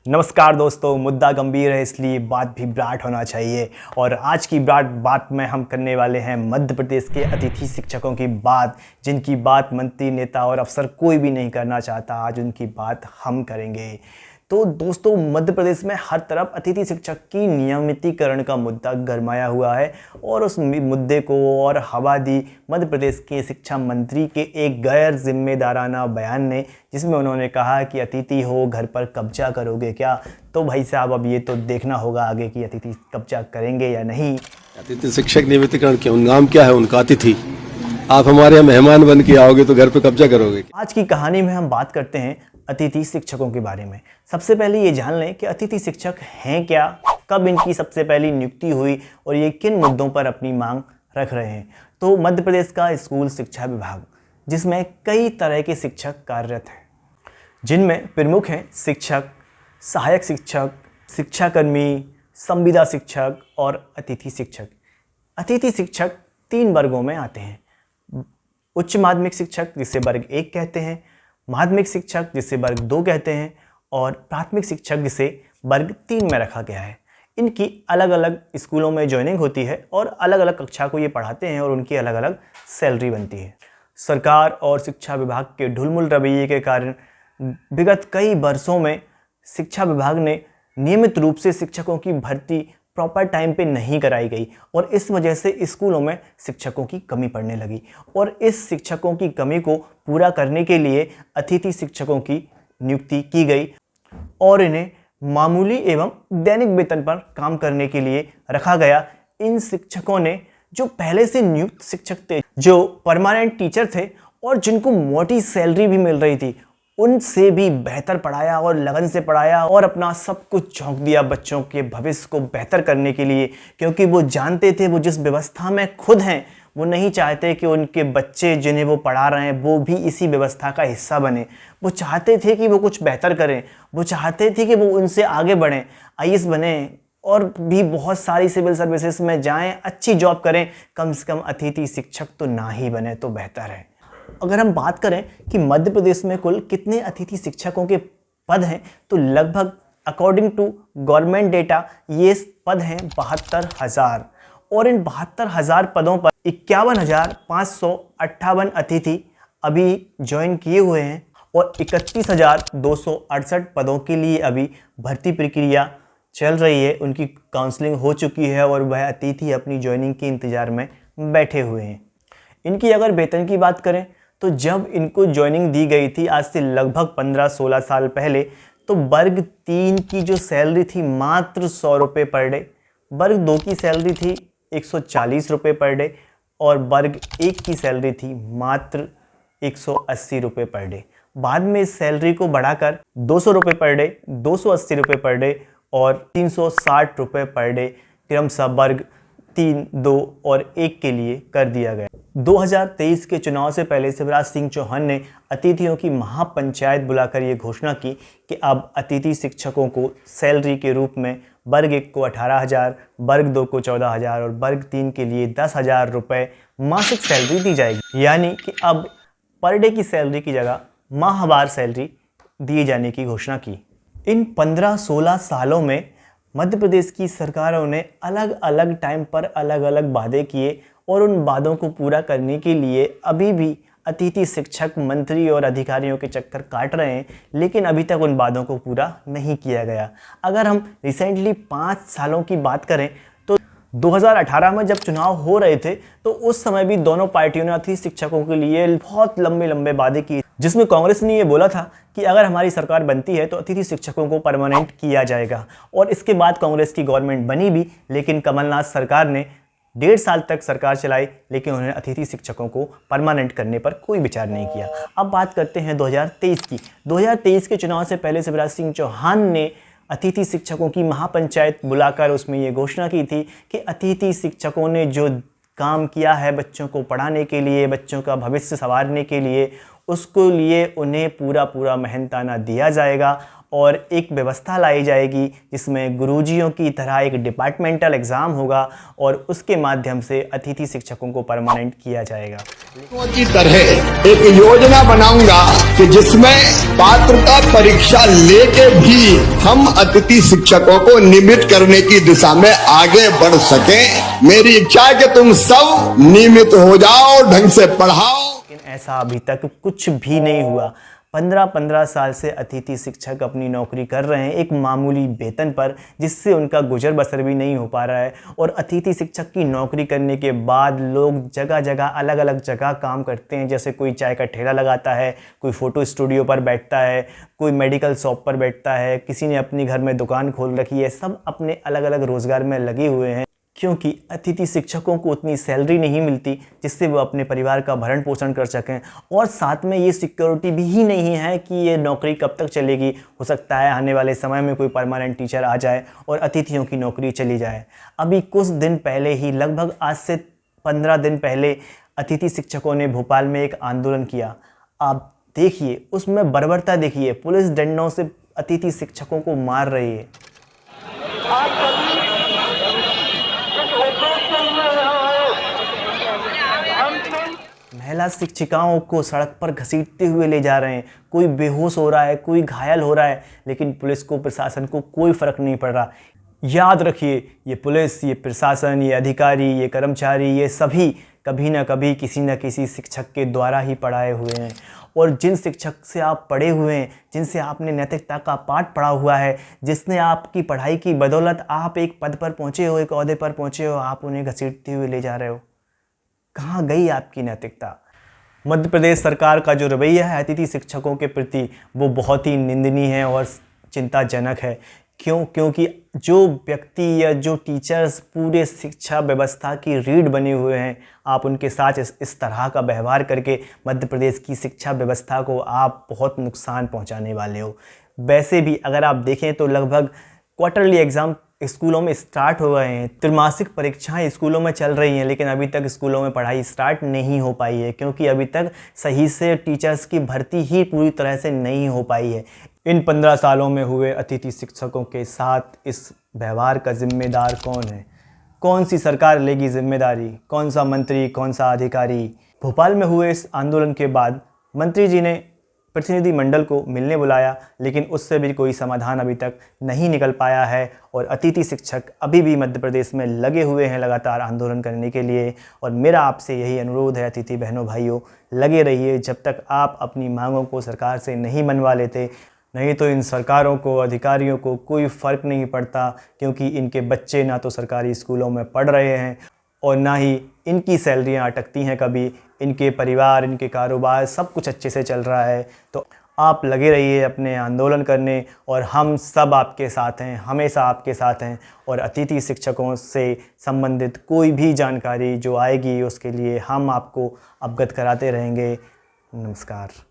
नमस्कार दोस्तों, मुद्दा गंभीर है इसलिए बात भी ब्राट होना चाहिए। और आज की ब्राट बात में हम करने वाले हैं मध्य प्रदेश के अतिथि शिक्षकों की बात, जिनकी बात मंत्री, नेता और अफसर कोई भी नहीं करना चाहता। आज उनकी बात हम करेंगे। तो दोस्तों, मध्य प्रदेश में हर तरफ अतिथि शिक्षक की नियमितीकरण का मुद्दा गरमाया हुआ है और उस मुद्दे को और हवा दी मध्य प्रदेश के शिक्षा मंत्री के एक गैर जिम्मेदाराना बयान ने, जिसमें उन्होंने कहा कि अतिथि हो घर पर कब्जा करोगे क्या। तो भाई साहब, अब ये तो देखना होगा आगे कि अतिथि कब्जा करेंगे या नहीं। अतिथि शिक्षक नियमितीकरण क्यों, नाम क्या है उनका? अतिथि। आप हमारे यहाँ मेहमान बन के आओगे तो घर पे कब्जा करोगे। आज की कहानी में हम बात करते हैं अतिथि शिक्षकों के बारे में। सबसे पहले ये जान लें कि अतिथि शिक्षक हैं क्या, कब इनकी सबसे पहली नियुक्ति हुई और ये किन मुद्दों पर अपनी मांग रख रहे हैं। तो मध्य प्रदेश का स्कूल शिक्षा विभाग, जिसमें कई तरह के शिक्षक कार्यरत हैं, जिनमें प्रमुख हैं शिक्षक, सहायक शिक्षक, शिक्षाकर्मी, संविदा शिक्षक और अतिथि शिक्षक। अतिथि शिक्षक 3 वर्गों में आते हैं। उच्च माध्यमिक शिक्षक, जिसे वर्ग 1 कहते हैं, माध्यमिक शिक्षक, जिसे वर्ग 2 कहते हैं, और प्राथमिक शिक्षक, जिसे वर्ग 3 में रखा गया है। इनकी अलग अलग स्कूलों में ज्वाइनिंग होती है और अलग अलग कक्षा को ये पढ़ाते हैं और उनकी अलग अलग सैलरी बनती है। सरकार और शिक्षा विभाग के ढुलमुल रवैये के कारण विगत कई वर्षों में शिक्षा विभाग ने नियमित रूप से शिक्षकों की भर्ती प्रॉपर टाइम पे नहीं कराई गई और इस वजह से स्कूलों में शिक्षकों की कमी पड़ने लगी। और इस शिक्षकों की कमी को पूरा करने के लिए अतिथि शिक्षकों की नियुक्ति की गई और इन्हें मामूली एवं दैनिक वेतन पर काम करने के लिए रखा गया। इन शिक्षकों ने, जो पहले से नियुक्त शिक्षक थे, जो परमानेंट टीचर थे और जिनको मोटी सैलरी भी मिल रही थी, उनसे भी बेहतर पढ़ाया और लगन से पढ़ाया और अपना सब कुछ झोंक दिया बच्चों के भविष्य को बेहतर करने के लिए, क्योंकि वो जानते थे वो जिस व्यवस्था में खुद हैं, वो नहीं चाहते कि उनके बच्चे जिन्हें वो पढ़ा रहे हैं वो भी इसी व्यवस्था का हिस्सा बने। वो चाहते थे कि वो कुछ बेहतर करें, वो चाहते थे कि वो उनसे आगे बढ़ें, आईएएस बने और भी बहुत सारी सिविल सर्विसेज में जाएं, अच्छी जॉब करें। कम से कम अतिथि शिक्षक तो ना ही बने तो बेहतर है। अगर हम बात करें कि मध्य प्रदेश में कुल कितने अतिथि शिक्षकों के पद हैं, तो लगभग अकॉर्डिंग टू गवर्नमेंट डेटा ये पद हैं 72,000 और इन 72,000 पदों पर 51,558 अतिथि अभी ज्वाइन किए हुए हैं और 31,268 पदों के लिए अभी भर्ती प्रक्रिया चल रही है। उनकी काउंसलिंग हो चुकी है और वह अतिथि अपनी ज्वाइनिंग के इंतज़ार में बैठे हुए हैं। इनकी अगर वेतन की बात करें तो जब इनको ज्वाइनिंग दी गई थी आज से लगभग 15-16 साल पहले, तो वर्ग 3 की जो सैलरी थी मात्र 100 रुपये पर डे, वर्ग 2 की सैलरी थी 140 रुपये पर डे और वर्ग 1 की सैलरी थी मात्र 180 रुपये पर डे। बाद में इस सैलरी को बढ़ाकर 200 रुपये पर डे, 280 रुपये पर डे और 360 रुपये पर डे क्रमशः वर्ग 3, 2 और 1 के लिए कर दिया गया। 2023 के चुनाव से पहले शिवराज सिंह चौहान ने अतिथियों की महापंचायत बुलाकर ये घोषणा की कि अब अतिथि शिक्षकों को सैलरी के रूप में वर्ग 1 को 18,000, वर्ग 2 को 14,000 और वर्ग 3 के लिए 10,000 रुपये मासिक सैलरी दी जाएगी। यानी कि अब पर डे की सैलरी की जगह माहवार सैलरी दिए जाने की घोषणा की। इन 15-16 सालों में मध्य प्रदेश की सरकारों ने अलग अलग टाइम पर अलग अलग वादे किए और उन वादों को पूरा करने के लिए अभी भी अतिथि शिक्षक मंत्री और अधिकारियों के चक्कर काट रहे हैं, लेकिन अभी तक उन वादों को पूरा नहीं किया गया। अगर हम रिसेंटली 5 सालों की बात करें तो 2018 में जब चुनाव हो रहे थे तो उस समय भी दोनों पार्टियों ने अतिथि शिक्षकों के लिए बहुत लंबे लंबे वादे किए, जिसमें कांग्रेस ने ये बोला था कि अगर हमारी सरकार बनती है तो अतिथि शिक्षकों को परमानेंट किया जाएगा। और इसके बाद कांग्रेस की गवर्नमेंट बनी भी, लेकिन कमलनाथ सरकार ने 1.5 साल तक सरकार चलाई, लेकिन उन्होंने अतिथि शिक्षकों को परमानेंट करने पर कोई विचार नहीं किया। अब बात करते हैं 2023 की। 2023 के चुनाव से पहले शिवराज सिंह चौहान ने अतिथि शिक्षकों की महापंचायत बुलाकर उसमें ये घोषणा की थी कि अतिथि शिक्षकों ने जो काम किया है बच्चों को पढ़ाने के लिए, बच्चों का भविष्य संवारने के लिए, उसको लिए उन्हें पूरा मेहनताना दिया जाएगा और एक व्यवस्था लाई जाएगी जिसमें गुरुजियों की तरह एक डिपार्टमेंटल एग्ज़ाम होगा और उसके माध्यम से अतिथि शिक्षकों को परमानेंट किया जाएगा। की तरह एक योजना बनाऊंगा कि जिसमें पात्रता परीक्षा लेके भी हम अतिथि शिक्षकों को नियमित करने की दिशा में आगे बढ़ सकें। मेरी इच्छा है कि तुम सब नियमित हो जाओ, ढंग से पढ़ाओ। लेकिन ऐसा अभी तक कुछ भी नहीं हुआ। 15-15 साल से अतिथि शिक्षक अपनी नौकरी कर रहे हैं एक मामूली वेतन पर, जिससे उनका गुजर बसर भी नहीं हो पा रहा है। और अतिथि शिक्षक की नौकरी करने के बाद लोग जगह जगह अलग अलग जगह काम करते हैं। जैसे कोई चाय का ठेला लगाता है, कोई फ़ोटो स्टूडियो पर बैठता है, कोई मेडिकल शॉप पर बैठता है, किसी ने अपनी घर में दुकान खोल रखी है। सब अपने अलग अलग रोज़गार में लगे हुए हैं, क्योंकि अतिथि शिक्षकों को उतनी सैलरी नहीं मिलती जिससे वो अपने परिवार का भरण पोषण कर सकें। और साथ में ये सिक्योरिटी भी ही नहीं है कि ये नौकरी कब तक चलेगी। हो सकता है आने वाले समय में कोई परमानेंट टीचर आ जाए और अतिथियों की नौकरी चली जाए। अभी कुछ दिन पहले ही, लगभग आज से 15 दिन पहले, अतिथि शिक्षकों ने भोपाल में एक आंदोलन किया। आप देखिए, उसमें बर्बरता देखिए, पुलिस डंडों से अतिथि शिक्षकों को मार रही है। महिला शिक्षिकाओं को सड़क पर घसीटते हुए ले जा रहे हैं, कोई बेहोश हो रहा है, कोई घायल हो रहा है, लेकिन पुलिस को, प्रशासन को कोई फ़र्क नहीं पड़ रहा। याद रखिए, ये पुलिस, ये प्रशासन, ये अधिकारी, ये कर्मचारी, ये सभी कभी ना कभी किसी न किसी शिक्षक के द्वारा ही पढ़ाए हुए हैं। और जिन शिक्षक से आप पढ़े हुए हैं, जिनसे आपने नैतिकता का पाठ पढ़ा हुआ है, जिसने आपकी पढ़ाई की बदौलत आप एक पद पर पहुँचे हो, एक ओहदे पर पहुँचे हो, आप उन्हें घसीटते हुए ले जा रहे हो। कहाँ गई आपकी नैतिकता? मध्य प्रदेश सरकार का जो रवैया है अतिथि शिक्षकों के प्रति, वो बहुत ही निंदनीय है और चिंताजनक है। क्योंकि जो व्यक्ति या जो टीचर्स पूरे शिक्षा व्यवस्था की रीढ़ बने हुए हैं, आप उनके साथ इस तरह का व्यवहार करके मध्य प्रदेश की शिक्षा व्यवस्था को आप बहुत नुकसान पहुंचाने वाले हो। वैसे भी अगर आप देखें तो लगभग क्वार्टरली एग्ज़ाम स्कूलों में स्टार्ट हो गए हैं, त्रैमासिक परीक्षाएं स्कूलों में चल रही हैं, लेकिन अभी तक स्कूलों में पढ़ाई स्टार्ट नहीं हो पाई है, क्योंकि अभी तक सही से टीचर्स की भर्ती ही पूरी तरह से नहीं हो पाई है। इन 15 सालों में हुए अतिथि शिक्षकों के साथ इस व्यवहार का जिम्मेदार कौन है? कौन सी सरकार लेगी जिम्मेदारी? कौन सा मंत्री, कौन सा अधिकारी? भोपाल में हुए इस आंदोलन के बाद मंत्री जी ने प्रतिनिधि मंडल को मिलने बुलाया, लेकिन उससे भी कोई समाधान अभी तक नहीं निकल पाया है। और अतिथि शिक्षक अभी भी मध्य प्रदेश में लगे हुए हैं लगातार आंदोलन करने के लिए। और मेरा आपसे यही अनुरोध है, अतिथि बहनों भाइयों, लगे रहिए जब तक आप अपनी मांगों को सरकार से नहीं मनवा लेते। नहीं तो इन सरकारों को, अधिकारियों को कोई फ़र्क नहीं पड़ता, क्योंकि इनके बच्चे ना तो सरकारी स्कूलों में पढ़ रहे हैं और ना ही इनकी सैलरियां अटकती हैं कभी। इनके परिवार, इनके कारोबार सब कुछ अच्छे से चल रहा है। तो आप लगे रहिए अपने आंदोलन करने, और हम सब आपके साथ हैं, हमेशा आपके साथ हैं। और अतिथि शिक्षकों से संबंधित कोई भी जानकारी जो आएगी उसके लिए हम आपको अवगत कराते रहेंगे। नमस्कार।